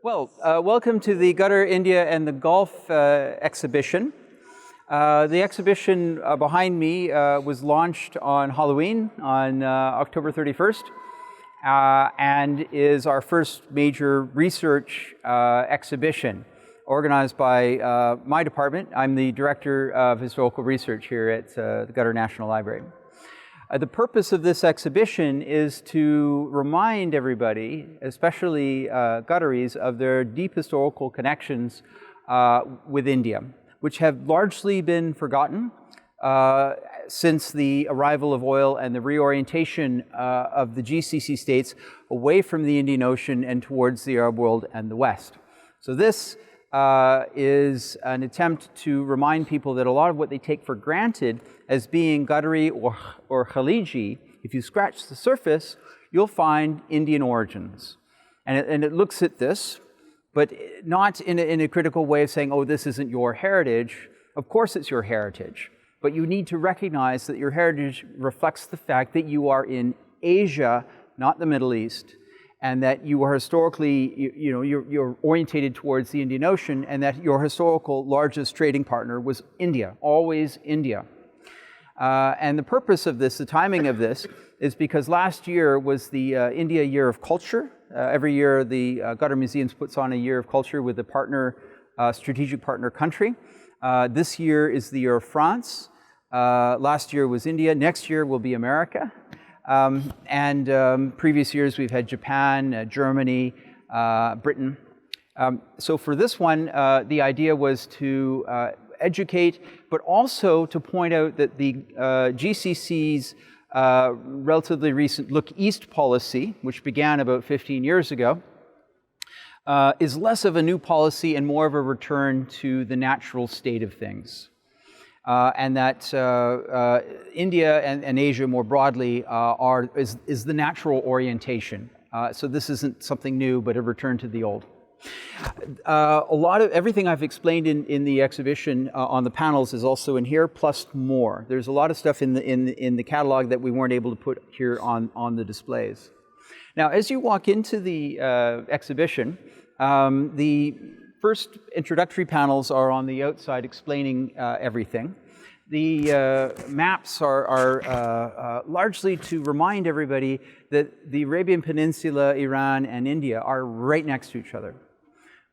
Welcome to the Qatar, India and the Gulf exhibition. The exhibition behind me was launched on Halloween on October 31st and is our first major research exhibition organized by my department. I'm the Director of Historical Research here at the Qatar National Library. The purpose of this exhibition is to remind everybody, especially Qataris, of their deep historical connections with India, which have largely been forgotten since the arrival of oil and the reorientation of the GCC states away from the Indian Ocean and towards the Arab world and the West. So this is an attempt to remind people that a lot of what they take for granted as being Qatari or Khaliji, if you scratch the surface, you'll find Indian origins. And it looks at this, but not in a critical way of saying, oh, this isn't your heritage. Of course it's your heritage, but you need to recognize that your heritage reflects the fact that you are in Asia, not the Middle East, and that you are historically, you're orientated towards the Indian Ocean, and that your historical largest trading partner was India, always India. And the purpose of this, the timing of this, is because last year was the India Year of Culture. Every year the Qatar Museums puts on a Year of Culture with a partner, strategic partner country. This year is the Year of France. Last year was India. Next year will be America. Previous years we've had Japan, Germany, Britain. So for this one, the idea was to educate, but also to point out that the GCC's relatively recent Look East policy, which began about 15 years ago, is less of a new policy and more of a return to the natural state of things. And that India and Asia more broadly is the natural orientation. So this isn't something new, but a return to the old. A lot of everything I've explained in the exhibition on the panels is also in here, plus more. There's a lot of stuff in the catalog that we weren't able to put here on the displays. Now, as you walk into the exhibition, the first introductory panels are on the outside explaining everything. The maps are largely to remind everybody that the Arabian Peninsula, Iran, and India are right next to each other.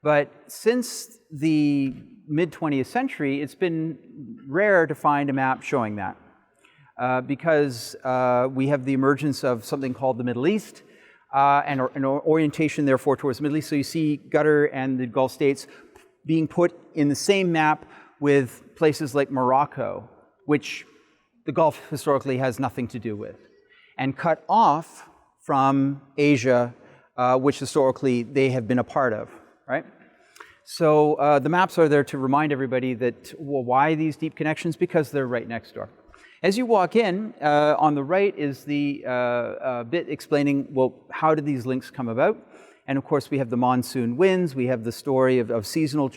But since the mid-20th century, it's been rare to find a map showing that because we have the emergence of something called the Middle East, and an orientation, therefore, towards the Middle East. So you see Qatar and the Gulf states being put in the same map with places like Morocco, which the Gulf historically has nothing to do with, and cut off from Asia, which historically they have been a part of, right? So the maps are there to remind everybody that, well, why these deep connections? Because they're right next door. As you walk in, on the right is the bit explaining, well, how did these links come about? And of course, we have the monsoon winds, we have the story of seasonal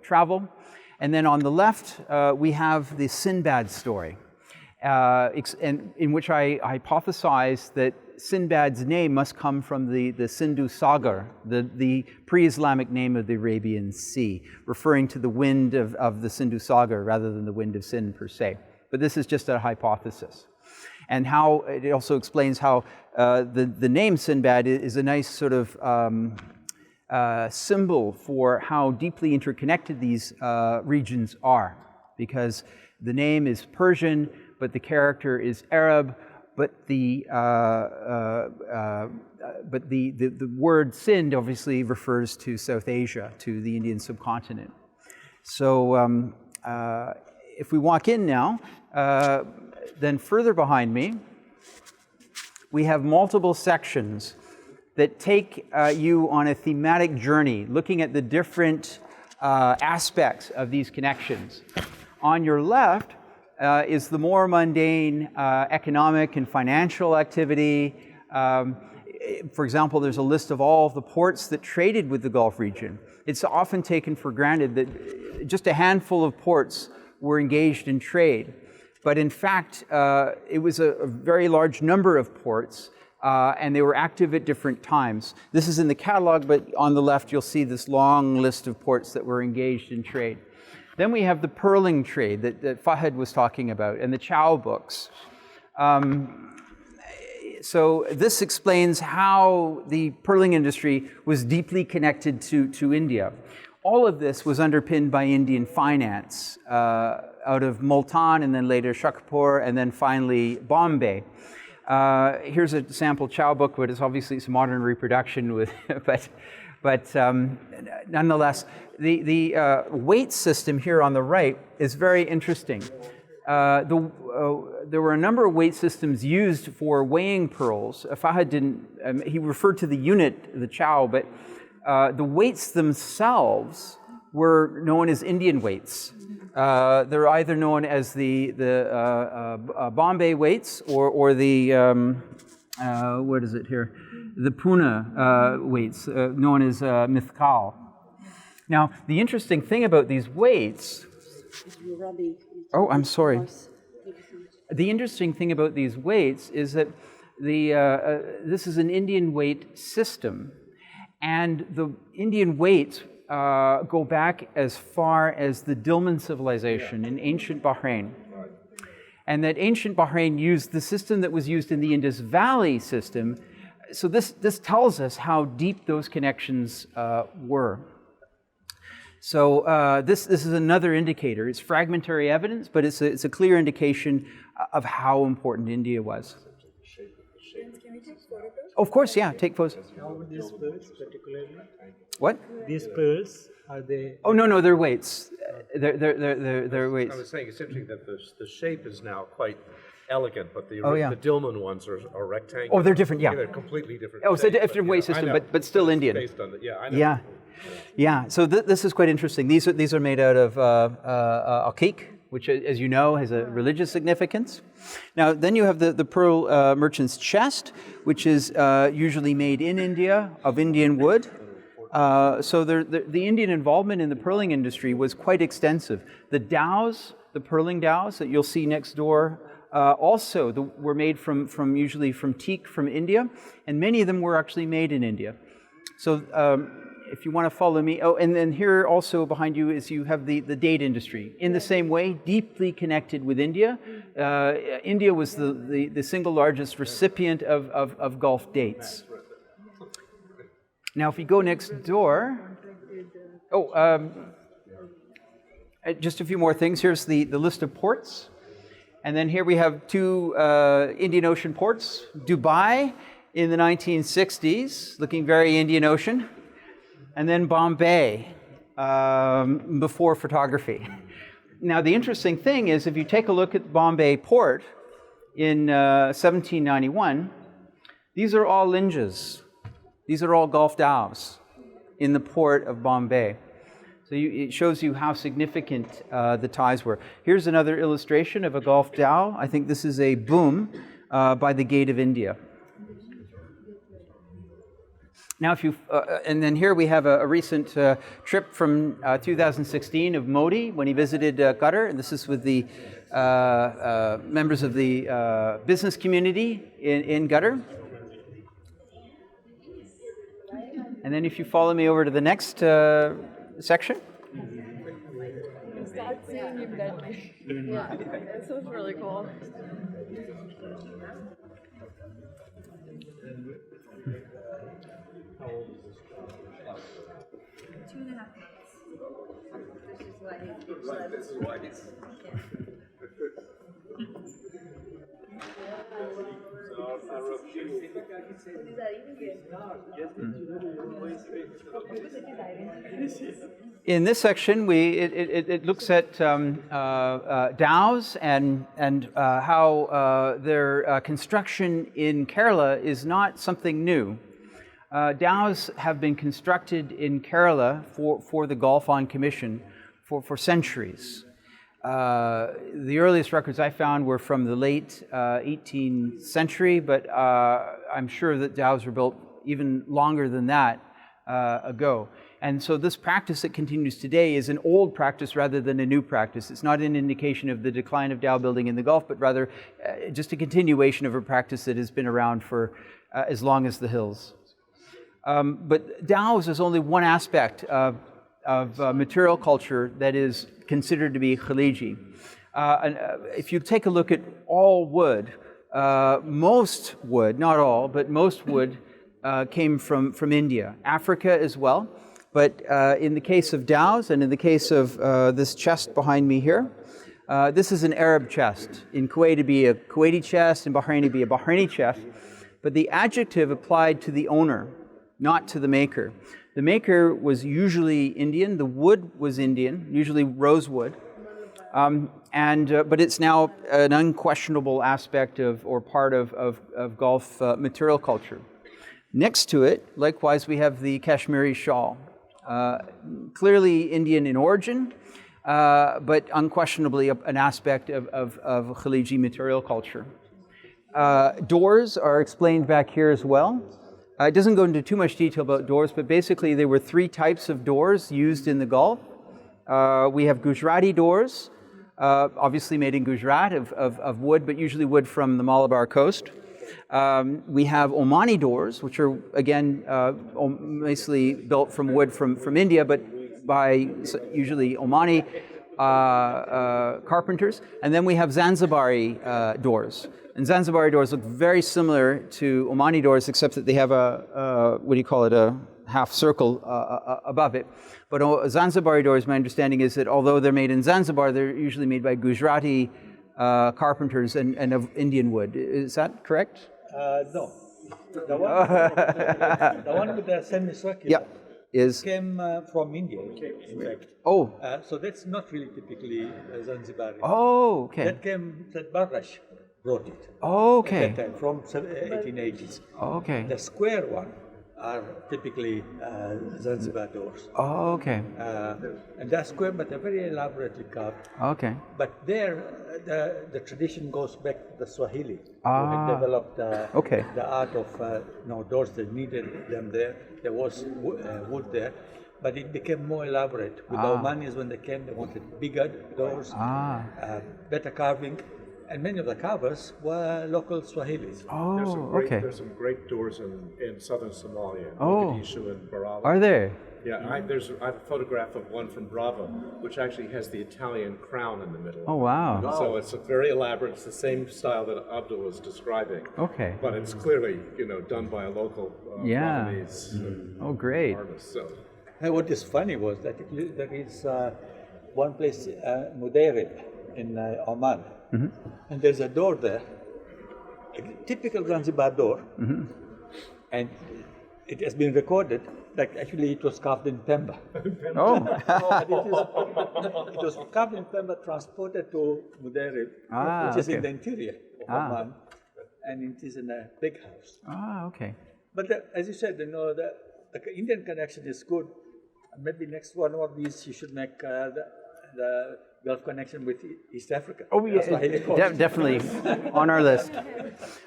travel. And then on the left, we have the Sinbad story, in which I hypothesize that Sinbad's name must come from the Sindhu Sagar, the pre-Islamic name of the Arabian Sea, referring to the wind of the Sindhu Sagar rather than the wind of Sind per se. But this is just a hypothesis. And how it also explains how the name Sinbad is a nice sort of symbol for how deeply interconnected these regions are, because the name is Persian, but the character is Arab. But the word Sind obviously refers to South Asia, to the Indian subcontinent. So if we walk in now, then further behind me, we have multiple sections that take you on a thematic journey, looking at the different aspects of these connections. On your left, is the more mundane economic and financial activity. For example, there's a list of all of the ports that traded with the Gulf region. It's often taken for granted that just a handful of ports were engaged in trade. But in fact, it was a very large number of ports and they were active at different times. This is in the catalog, but on the left you'll see this long list of ports that were engaged in trade. Then we have the pearling trade that Fahad was talking about, and the Chow books. So this explains how the pearling industry was deeply connected to India. All of this was underpinned by Indian finance out of Multan, and then later Shakpur, and then finally Bombay. Here's a sample Chow book, but it's obviously it's a modern reproduction with, but nonetheless, the weight system here on the right is very interesting. There were a number of weight systems used for weighing pearls. Fahad didn't, he referred to the unit, the Chow, but the weights themselves were known as Indian weights. They're either known as the Bombay weights or the, what is it here? The Pune weights, known as Mithqal. Now, the interesting thing about these weights... Oh, I'm sorry. The interesting thing about these weights is that this is an Indian weight system, and the Indian weights go back as far as the Dilmun civilization in ancient Bahrain. And that ancient Bahrain used the system that was used in the Indus Valley system. So this tells us how deep those connections were. So this is another indicator. It's fragmentary evidence, but it's a clear indication of how important India was. Can we take photographs? Of course, yeah, take photos. How are these pearls particularly? What? These pearls, are they... Oh, no, they're weights. They're weights. I was saying, it's interesting that the shape is now quite elegant, but the Dilmun ones are rectangular. Oh, they're different, yeah. They're completely different. Oh, it's a different weight system, but still Indian. Based on the, yeah, I know. Yeah. Yeah, so this is quite interesting. These are made out of alkik, which, as you know, has a religious significance. Now, then you have the pearl merchant's chest, which is usually made in India, of Indian wood. So the Indian involvement in the pearling industry was quite extensive. The dhows, the pearling dhows that you'll see next door, also were made usually from teak from India, and many of them were actually made in India. So if you want to follow me, oh, and then here also behind you is you have the date industry. In the same way, deeply connected with India. India was the single largest recipient of Gulf dates. Now, if you go next door, just a few more things. Here's the list of ports. And then here we have two Indian Ocean ports. Dubai in the 1960s, looking very Indian Ocean. And then Bombay before photography. Now, the interesting thing is, if you take a look at Bombay port in 1791, these are all linges. These are all Gulf dhows in the port of Bombay. So it shows you how significant the ties were. Here's another illustration of a Gulf dhow. I think this is a boom by the Gate of India. Now, and then here we have a recent trip from 2016 of Modi when he visited Qatar. And this is with the members of the business community in Qatar. And then if you follow me over to the next section. Start seeing him that way. Yeah, this was really cool. This is why it's... In this section, it looks at dhows and how their construction in Kerala is not something new. Dhows have been constructed in Kerala for the Gulf on commission for centuries. The earliest records I found were from the late 18th century, but I'm sure that dhows were built even longer than that ago. And so this practice that continues today is an old practice rather than a new practice. It's not an indication of the decline of dhow building in the Gulf, but rather just a continuation of a practice that has been around for as long as the hills. But dhows is only one aspect of material culture that is considered to be Khaliji. If you take a look at all wood, most wood, not all, but most wood came from India, Africa as well. But in the case of dhows and in the case of this chest behind me here, this is an Arab chest. In Kuwait it'd be a Kuwaiti chest, in Bahrain it'd be a Bahraini chest. But the adjective applied to the owner, not to the maker. The maker was usually Indian, the wood was Indian, usually rosewood. But it's now an unquestionable aspect of, or part of Gulf material culture. Next to it, likewise, we have the Kashmiri shawl. Clearly Indian in origin, but unquestionably an aspect of Khaliji material culture. Doors are explained back here as well. It doesn't go into too much detail about doors, but basically there were three types of doors used in the Gulf. We have Gujarati doors, obviously made in Gujarat of wood, but usually wood from the Malabar coast. We have Omani doors, which are again mostly built from wood from India, but by usually Omani carpenters. And then we have Zanzibari doors. And Zanzibari doors look very similar to Omani doors, except that they have a half circle above it. But Zanzibari doors, my understanding is that although they're made in Zanzibar, they're usually made by Gujarati carpenters and of Indian wood. Is that correct? No. The one with the semicircular came from India, in fact. Oh. So that's not really typically Zanzibari. Oh, okay. That Barrash brought it. Oh, okay. At that time, from 1880s. Oh, okay. The square one are typically Zanzibar doors. Oh, okay. And they're square, but they're very elaborately carved. Okay. But there, the tradition goes back to the Swahili, who had developed the art of doors. They needed them there. There was wood there, but it became more elaborate. With the Omanis, when they came, they wanted bigger doors, better carving. And many of the carvers were local Swahilis. Oh, There's some great doors in southern Somalia, Mogadishu and Barawa. Are there? Yeah, I have a photograph of one from Brava, which actually has the Italian crown in the middle. Oh, wow. So it's very elaborate. It's the same style that Abdul was describing. Okay. But it's clearly, done by a local Balinese artist. So. And what is funny was that there is one place, Mudairib, in Oman. Mm-hmm. And there's a door there, a typical Zanzibar door, and it has been recorded that actually it was carved in Pemba. It was carved in Pemba, transported to Mudairib, which is in the interior of Oman, and it is in a big house. Okay. But as you said, the Indian connection is good. Maybe next one of these you should make the Gulf connection with East Africa. Oh, yeah, definitely on our list.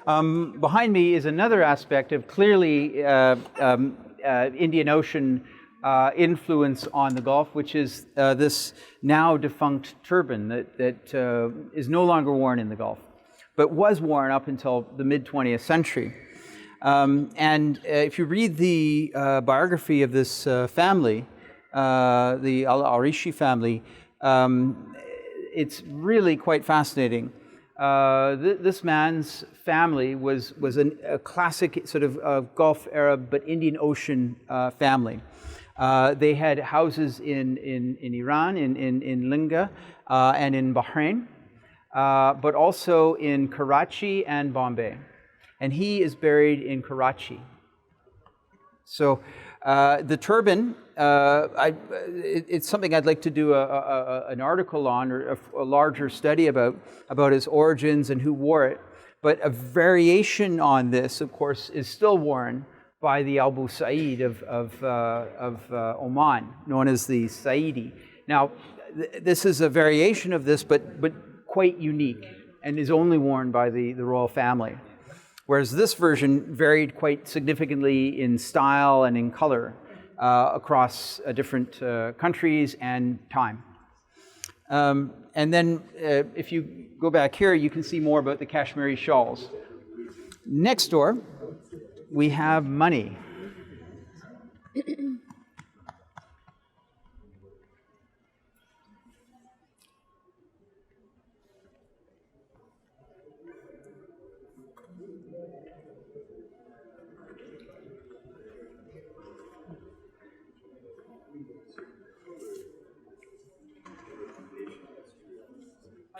Behind me is another aspect of clearly Indian Ocean influence on the Gulf, which is this now defunct turban that is no longer worn in the Gulf, but was worn up until the mid-20th century. And if you read the biography of this family, the Al-Arishi family, it's really quite fascinating. This man's family was a classic sort of Gulf Arab but Indian Ocean family. They had houses in Iran, in Linga, and in Bahrain, but also in Karachi and Bombay. And he is buried in Karachi. So the turban, it's something I'd like to do an article on, or a larger study about its origins and who wore it. But a variation on this, of course, is still worn by the Abu Sa'id of Oman, known as the Saidi. Now, this is a variation of this, but quite unique, and is only worn by the royal family. Whereas this version varied quite significantly in style and in color across different countries and time. And then if you go back here, you can see more about the Kashmiri shawls. Next door we have money.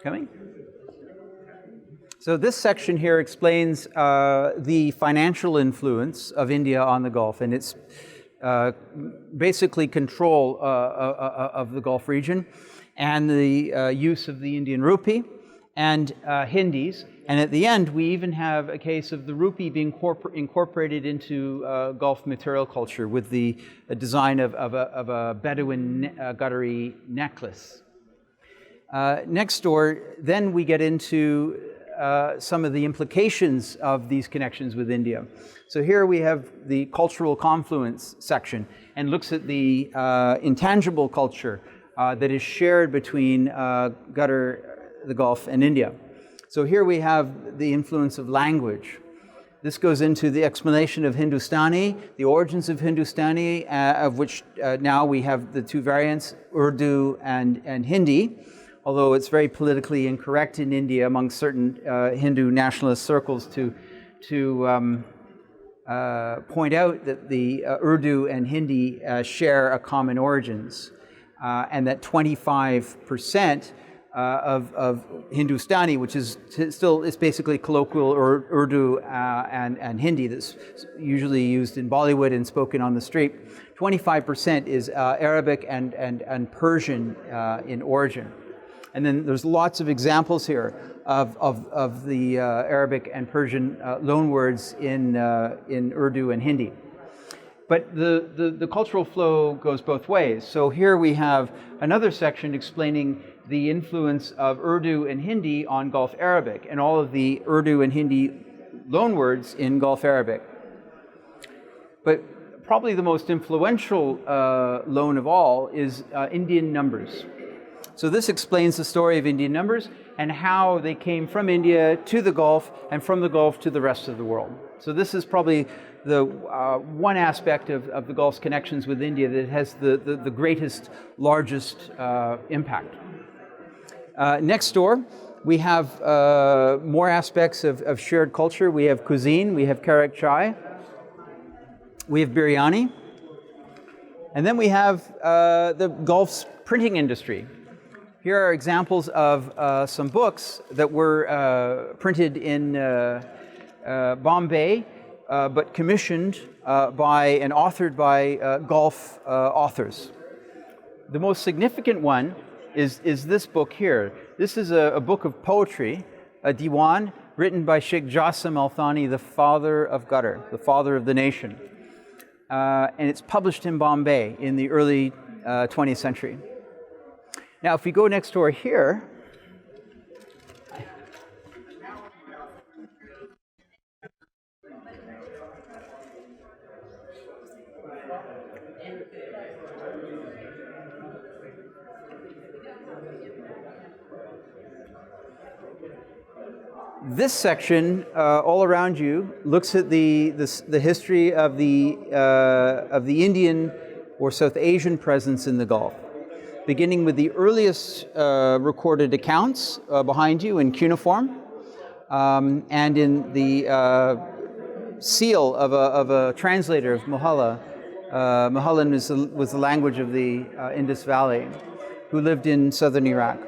Coming? So this section here explains the financial influence of India on the Gulf and its basically control of the Gulf region and the use of the Indian rupee and Hindis. And at the end, we even have a case of the rupee being incorporated into Gulf material culture with the design of a Bedouin guttery necklace. Next door, then we get into some of the implications of these connections with India. So here we have the cultural confluence section and looks at the intangible culture that is shared between Qatar, the Gulf, and India. So here we have the influence of language. This goes into the explanation of Hindustani, the origins of Hindustani, of which now we have the two variants, Urdu and Hindi. Although it's very politically incorrect in India among certain Hindu nationalist circles to point out that the Urdu and Hindi share a common origins, and that 25% of Hindustani, which is still is basically colloquial Urdu and Hindi that's usually used in Bollywood and spoken on the street, 25% is Arabic and Persian in origin. And then there's lots of examples here of the Arabic and Persian loanwords in Urdu and Hindi. But the cultural flow goes both ways. So here we have another section explaining the influence of Urdu and Hindi on Gulf Arabic and all of the Urdu and Hindi loanwords in Gulf Arabic. But probably the most influential loan of all is Indian numbers. So this explains the story of Indian numbers and how they came from India to the Gulf and from the Gulf to the rest of the world. So this is probably the one aspect of the Gulf's connections with India that has the greatest, largest impact. Next door, we have more aspects of shared culture. We have cuisine, we have karak chai, we have biryani, and then we have the Gulf's printing industry. Here are examples of some books that were printed in Bombay, but commissioned by and authored by Gulf authors. The most significant one is this book here. This is a book of poetry, a diwan, written by Sheikh Jassim Al Thani, the father of Qatar, the father of the nation. And it's published in Bombay in the early 20th century. Now, if we go next door here, this section all around you looks at the history of the Indian or South Asian presence in the Gulf, beginning with the earliest recorded accounts behind you in cuneiform, and in the seal of a translator of Muhalla. Muhallan was the language of the Indus Valley, who lived in southern Iraq.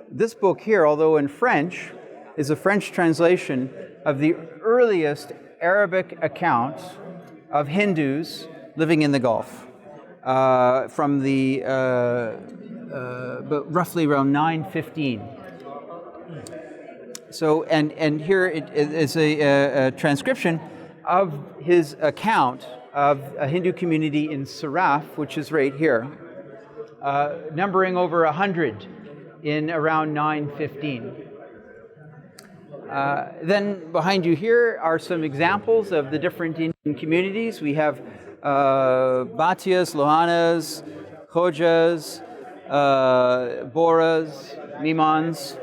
This book here, although in French, is a French translation of the earliest Arabic accounts of Hindus living in the Gulf. From the roughly around 915. So, and here it is a transcription of his account of a Hindu community in Saraf, which is right here, numbering over 100 in around 915. Then behind you here are some examples of the different Indian communities. We have Bhatias, Lohanas, Khojas, Boras, Mimans,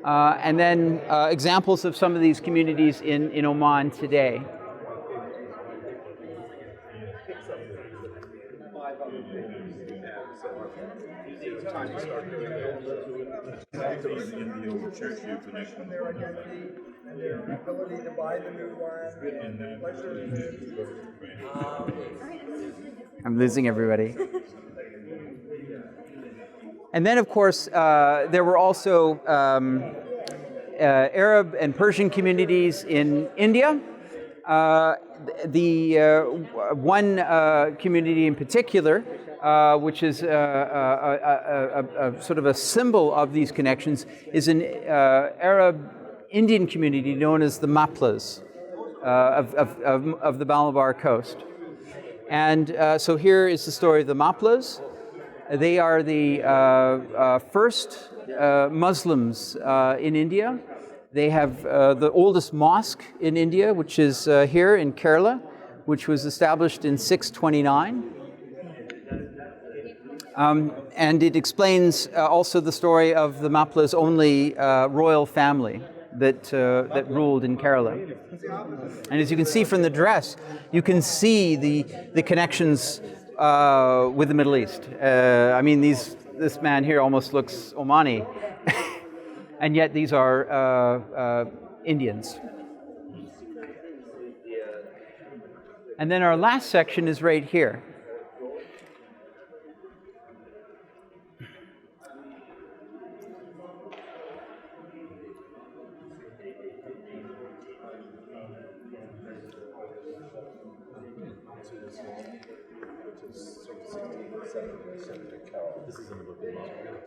and then examples of some of these communities in Oman today. Time to start doing their identity and their ability to buy the new land, pleasure in it. I'm losing everybody. And then, of course, there were also Arab and Persian communities in India. One community in particular, which is sort of a symbol of these connections, is an Arab Indian community known as the Maplas of the Malabar coast. And so here is the story of the Maplas. They are the first Muslims in India. They have the oldest mosque in India, which is here in Kerala, which was established in 629. And it explains also the story of the Mapla's only royal family that ruled in Kerala. And as you can see from the dress, you can see the connections with the Middle East. I mean, this man here almost looks Omani, and yet these are Indians. And then our last section is right here.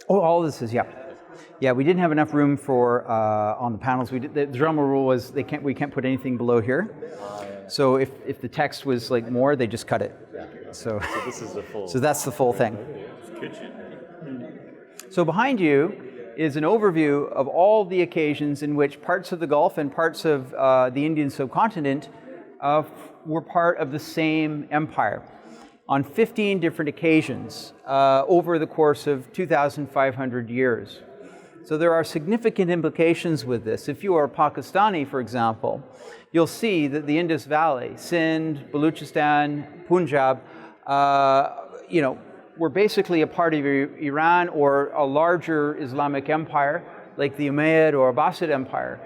Oh, all this is, yeah. Yeah, we didn't have enough room for on the panels. The general rule was we can't put anything below here. So if the text was like more, they just cut it. So this is the full. So that's the full thing. So behind you is an overview of all the occasions in which parts of the Gulf and parts of the Indian subcontinent were part of the same empire on 15 different occasions over the course of 2,500 years. So there are significant implications with this. If you are Pakistani, for example, you'll see that the Indus Valley, Sindh, Baluchistan, Punjab, were basically a part of Iran or a larger Islamic empire like the Umayyad or Abbasid Empire,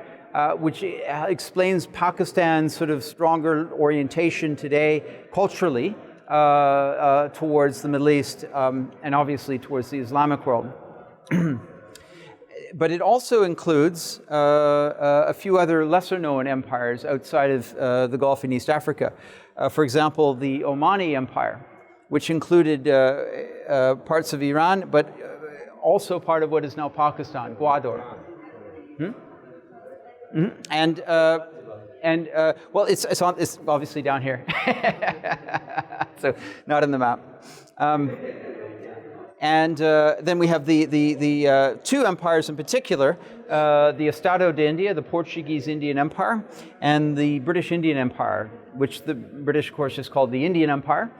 which explains Pakistan's sort of stronger orientation today culturally towards the Middle East and obviously towards the Islamic world. But it also includes a few other lesser-known empires outside of the Gulf in East Africa. For example, the Omani Empire, which included parts of Iran, but also part of what is now Pakistan, Gwadar. And well, it's obviously down here, so not in the map. And then we have the two empires in particular, the Estado de India, the Portuguese Indian Empire, and the British Indian Empire, which the British, of course, is called the Indian Empire,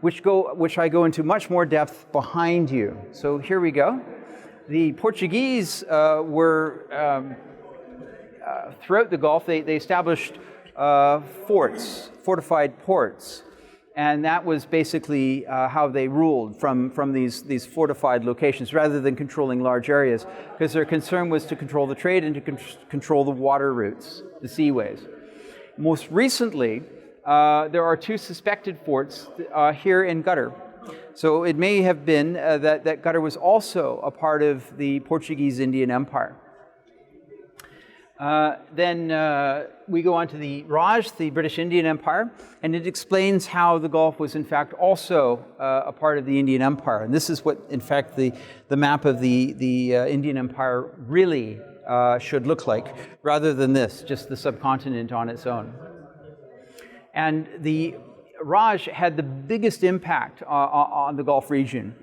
which I go into much more depth behind you. So here we go. The Portuguese were, throughout the Gulf, they established forts, fortified ports. And that was basically how they ruled from these fortified locations, rather than controlling large areas, because their concern was to control the trade and to control the water routes, the seaways. Most recently, there are two suspected forts here in Qatar. So it may have been that Qatar was also a part of the Portuguese Indian Empire. Then we go on to the Raj, the British Indian Empire, and it explains how the Gulf was in fact also a part of the Indian Empire. And this is what, in fact, the map of the Indian Empire really should look like, rather than this, just the subcontinent on its own. And the Raj had the biggest impact on the Gulf region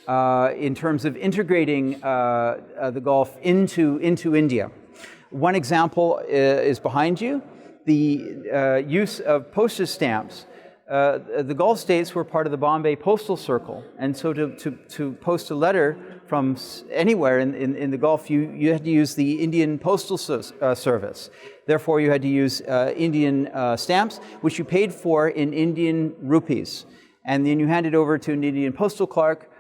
in terms of integrating the Gulf into India. One example is behind you, the use of postage stamps. The Gulf states were part of the Bombay Postal Circle, and so to post a letter from anywhere in the Gulf, you had to use the Indian Postal Service. Therefore, you had to use Indian stamps, which you paid for in Indian rupees. And then you handed over to an Indian postal clerk,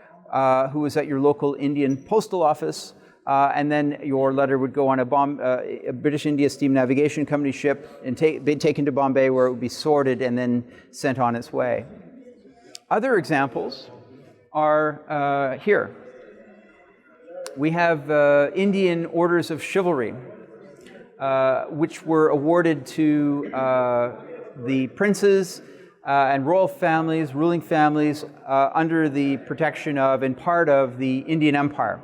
who was at your local Indian postal office, and then your letter would go on a British India Steam Navigation Company ship and be taken to Bombay, where it would be sorted and then sent on its way. Other examples are here. We have Indian orders of chivalry, which were awarded to the princes and royal families, ruling families, under the protection of and part of the Indian Empire,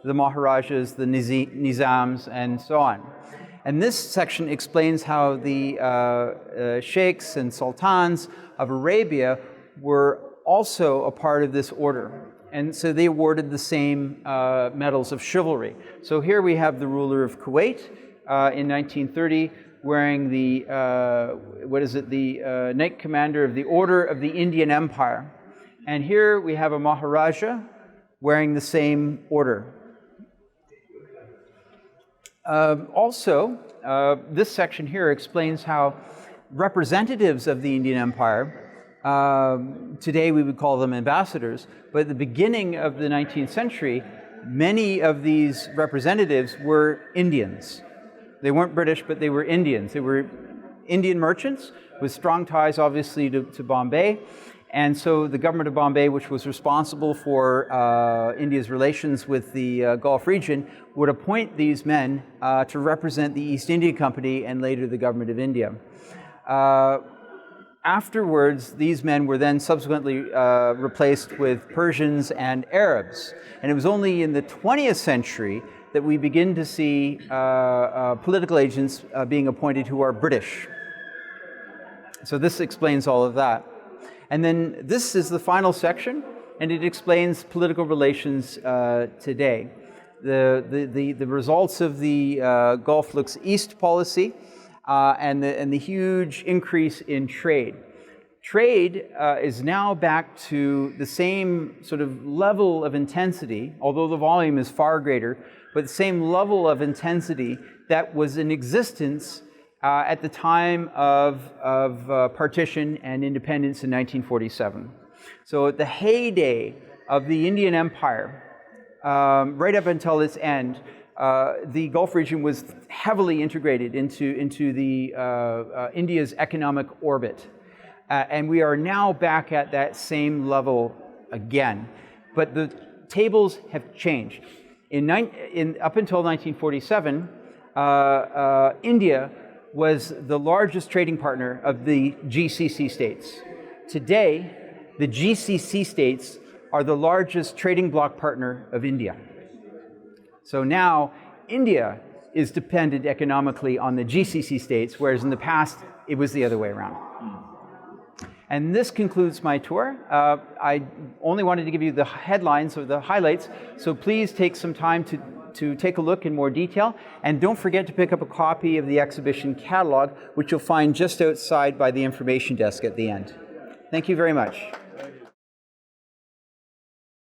the Maharajas, the Nizams, and so on. And this section explains how the sheikhs and sultans of Arabia were also a part of this order. And so they awarded the same medals of chivalry. So here we have the ruler of Kuwait in 1930 wearing the, Knight Commander of the Order of the Indian Empire. And here we have a Maharaja wearing the same order. This section here explains how representatives of the Indian Empire, today we would call them ambassadors, but at the beginning of the 19th century, many of these representatives were Indians. They weren't British, but they were Indians. They were Indian merchants with strong ties, obviously, to Bombay. And so the government of Bombay, which was responsible for India's relations with the Gulf region, would appoint these men to represent the East India Company and later the government of India. Afterwards, these men were then subsequently replaced with Persians and Arabs. And it was only in the 20th century that we begin to see political agents being appointed who are British. So this explains all of that. And then this is the final section, and it explains political relations today. The results of the Gulf looks east policy and the huge increase in trade. Trade is now back to the same sort of level of intensity, although the volume is far greater, but the same level of intensity that was in existence at the time of partition and independence in 1947. So at the heyday of the Indian Empire, right up until its end, the Gulf region was heavily integrated into the India's economic orbit. And we are now back at that same level again. But the tables have changed. Up until 1947, India was the largest trading partner of the GCC states. Today, the GCC states are the largest trading bloc partner of India. So now, India is dependent economically on the GCC states, whereas in the past, it was the other way around. And this concludes my tour. I only wanted to give you the headlines or the highlights, so please take some time to take a look in more detail. And don't forget to pick up a copy of the exhibition catalog, which you'll find just outside by the information desk at the end. Thank you very much.